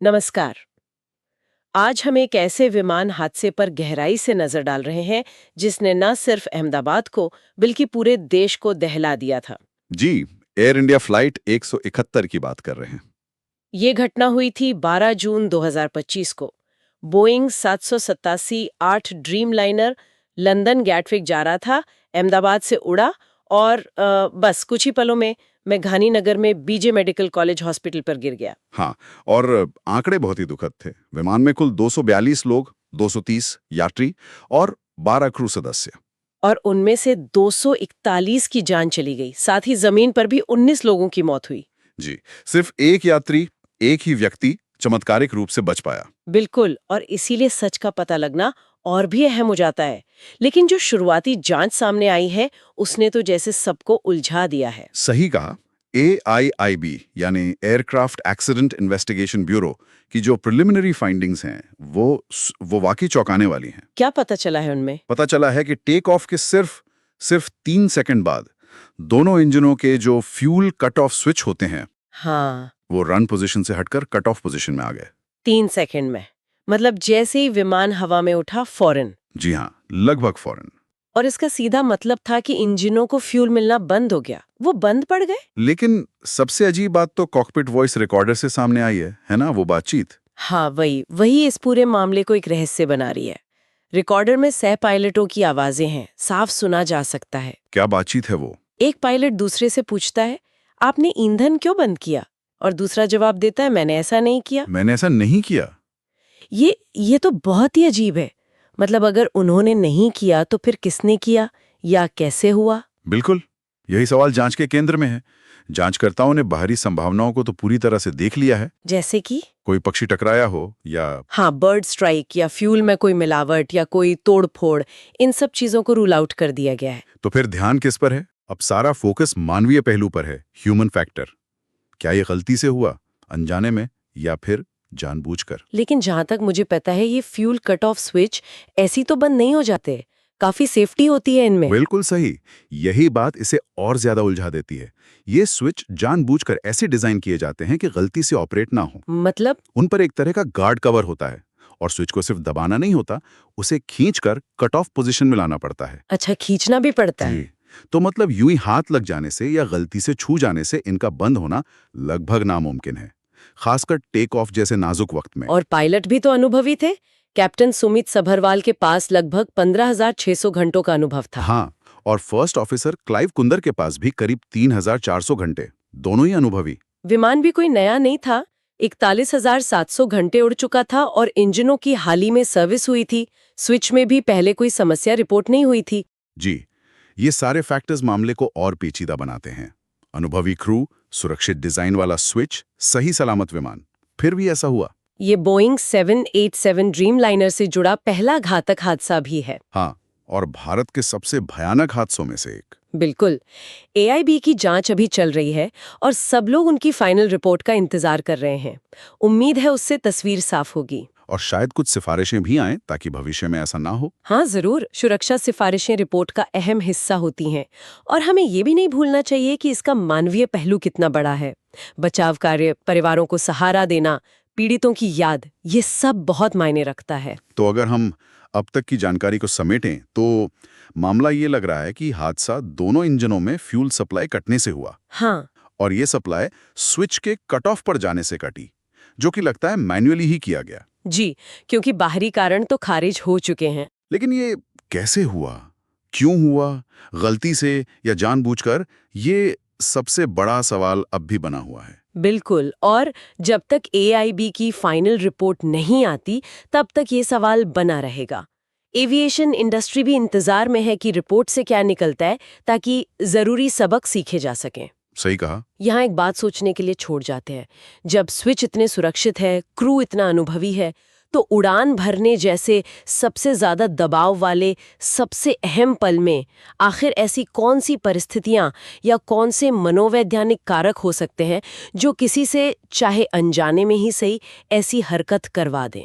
नमस्कार। आज हम एक ऐसे विमान हादसे पर गहराई से नजर डाल रहे हैं जिसने न सिर्फ अहमदाबाद को बल्कि पूरे देश को दहला दिया था। जी, एयर इंडिया फ्लाइट 171 की बात कर रहे हैं। ये घटना हुई थी 12 जून 2025 को। Boeing 787-8 dream liner London Gatwick जा रहा था, अहमदाबाद से उड़ा और बस कुछ ही पलों में मेघानी नगर में बीजे मेडिकल कॉलेज हॉस्पिटल पर गिर गया। हाँ, और आंकड़े बहुत ही दुखद थे। विमान में कुल 242 लोग, 230 यात्री और 12 क्रू सदस्य। और उनमें से 241 की जान चली गई। साथ ही जमीन पर भी 19 लोगों की मौत हुई। जी, सिर्फ एक यात्री, एक ही व्यक्ति चमत्कारिक रूप से बच पाया। बिल्कुल, और इसीलिए सच का पता लगना और भी अहम हो जाता है। लेकिन जो शुरुआती जांच सामने आई है उसने तो जैसे सबको उलझा दिया है। सही कहा। AIIB यानी एयरक्राफ्ट एक्सीडेंट इन्वेस्टिगेशन ब्यूरो की जो प्रिलिमिनरी फाइंडिंग्स हैं वो वाकई चौंकाने वाली हैं। क्या पता चला है उनमें? पता चला है कि टेक ऑफ के सिर्फ 3 सेकंड बाद दोनों इंजनों के जो फ्यूल कट ऑफ स्विच होते हैं हाँ, वो रन पोजीशन से हटकर कट ऑफ पोजीशन में आ गए। 3 सेकंड में। मतलब जैसे ही विमान हवा में उठा फौरन। जी हाँ, लगभग फौरन। और इसका सीधा मतलब था कि इंजनों को फ्यूल मिलना बंद हो गया। वो बंद पड़ गए। लेकिन सबसे अजीब बात तो कॉकपिट वॉइस रिकॉर्डर से सामने आई है ना, वो बातचीत। हाँ, वही वही इस पूरे मामले को एक रहस्य बना रही है। रिकॉर्डर में सह पायलटों की आवाजें हैं, साफ सुना जा सकता है। क्या बातचीत है वो? एक पायलट दूसरे से पूछता है, आपने ईंधन क्यों बंद किया? और दूसरा जवाब देता है, मैंने ऐसा नहीं किया। मैंने ऐसा नहीं किया। ये तो बहुत ही अजीब है। मतलब अगर उन्होंने नहीं किया तो फिर किसने किया या कैसे हुआ? बिल्कुल, यही सवाल जांच के केंद्र में है। जांचकर्ताओं ने बाहरी संभावनाओं को तो पूरी तरह से देख लिया है। जैसे कि कोई पक्षी टकराया हो या हाँ, बर्ड स्ट्राइक या फ्यूल में कोई मिलावट या कोई तोड़-फोड़, इन सब चीजों को रूल आउट कर दिया गया है। तो फिर ध्यान किस पर है? अब सारा फोकस मानवीय पहलू पर है, ह्यूमन फैक्टर। क्या ये गलती से हुआ, अनजाने में, या फिर जानबूझकर? लेकिन जहां तक मुझे पता है ये फ्यूल कट ऑफ स्विच ऐसी तो बंद नहीं हो जाते। काफी सेफ्टी होती है इनमें। बिल्कुल सही। यही बात इसे और ज्यादा उलझा देती है। ये स्विच जानबूझकर ऐसे डिजाइन किए जाते हैं कि गलती से ऑपरेट ना हो। मतलब? उन पर एक तरह का गार्ड कवर होता है और स्विच को सिर्फ दबाना नहीं होता, उसे खींचकर कट ऑफ पोजीशन में लाना पड़ता है। अच्छा, खींचना भी पड़ता है। जी, तो मतलब यूं ही हाथ लग जाने से या गलती से छू जाने से इनका बंद होना लगभग नामुमकिन है, खासकर टेक ऑफ जैसे नाजुक वक्त में। और पायलट भी तो अनुभवी थे। कैप्टन सुमित सभरवाल के पास लगभग 15,600 घंटों का अनुभव था। हाँ, और फर्स्ट ऑफिसर क्लाइव कुंदर के पास भी करीब 3,400 घंटे, दोनों ही अनुभवी। विमान भी कोई नया नहीं था। 41,700 घंटे उड़ चुका था और इंजनों की हाल ही में सर्विस हुई थी। स्विच में भी पहले कोई समस्या रिपोर्ट नहीं हुई थी। जी, ये सारे फैक्टर्स मामले को और पेचीदा बनाते हैं। अनुभवी क्रू, सुरक्षित डिजाइन वाला स्विच, सही सलामत विमान, फिर भी ऐसा हुआ। ये बोइंग 787 ड्रीम लाइनर से जुड़ा पहला घातक हादसा भी है। हाँ, और भारत के सबसे भयानक हादसों में से एक। बिल्कुल। AIB की जांच अभी चल रही है और सब लोग उनकी फाइनल रिपोर्ट का इंतजार कर रहे हैं। उम्मीद है उससे तस्वीर साफ होगी। और शायद कुछ सिफारिशें भी आएं ताकि भविष्य में ऐसा ना हो। हाँ, जरूर। सुरक्षा सिफारिशें रिपोर्ट का अहम हिस्सा होती हैं। और हमें ये भी नहीं भूलना चाहिए कि इसका मानवीय पहलू कितना बड़ा है। बचाव कार्य, परिवारों को सहारा देना, पीड़ितों की याद, ये सब बहुत मायने रखता है। तो अगर हम अब तक की जानकारी को समेटें तो मामला ये लग रहा है कि हादसा दोनों इंजनों में फ्यूल सप्लाई कटने से हुआ। हाँ, और ये सप्लाई स्विच के कट ऑफ पर जाने से कटी, जो कि लगता है मैन्युअली ही किया गया। जी, क्योंकि बाहरी कारण तो खारिज हो चुके हैं। लेकिन ये कैसे हुआ, क्यों हुआ, गलती से या जानबूझकर, ये सबसे बड़ा सवाल अब भी बना हुआ है। बिल्कुल। और जब तक AIB की फाइनल रिपोर्ट नहीं आती तब तक ये सवाल बना रहेगा। एविएशन इंडस्ट्री भी इंतजार में है कि रिपोर्ट से क्या निकलता है, ताकि जरूरी सबक सीखे जा सकें। सही कहा। यहाँ एक बात सोचने के लिए छोड़ जाते हैं। जब स्विच इतने सुरक्षित है, क्रू इतना अनुभवी है, तो उड़ान भरने जैसे सबसे ज्यादा दबाव वाले सबसे अहम पल में आखिर ऐसी कौन सी परिस्थितियां या कौन से मनोवैज्ञानिक कारक हो सकते हैं जो किसी से, चाहे अनजाने में ही सही, ऐसी हरकत करवा दें।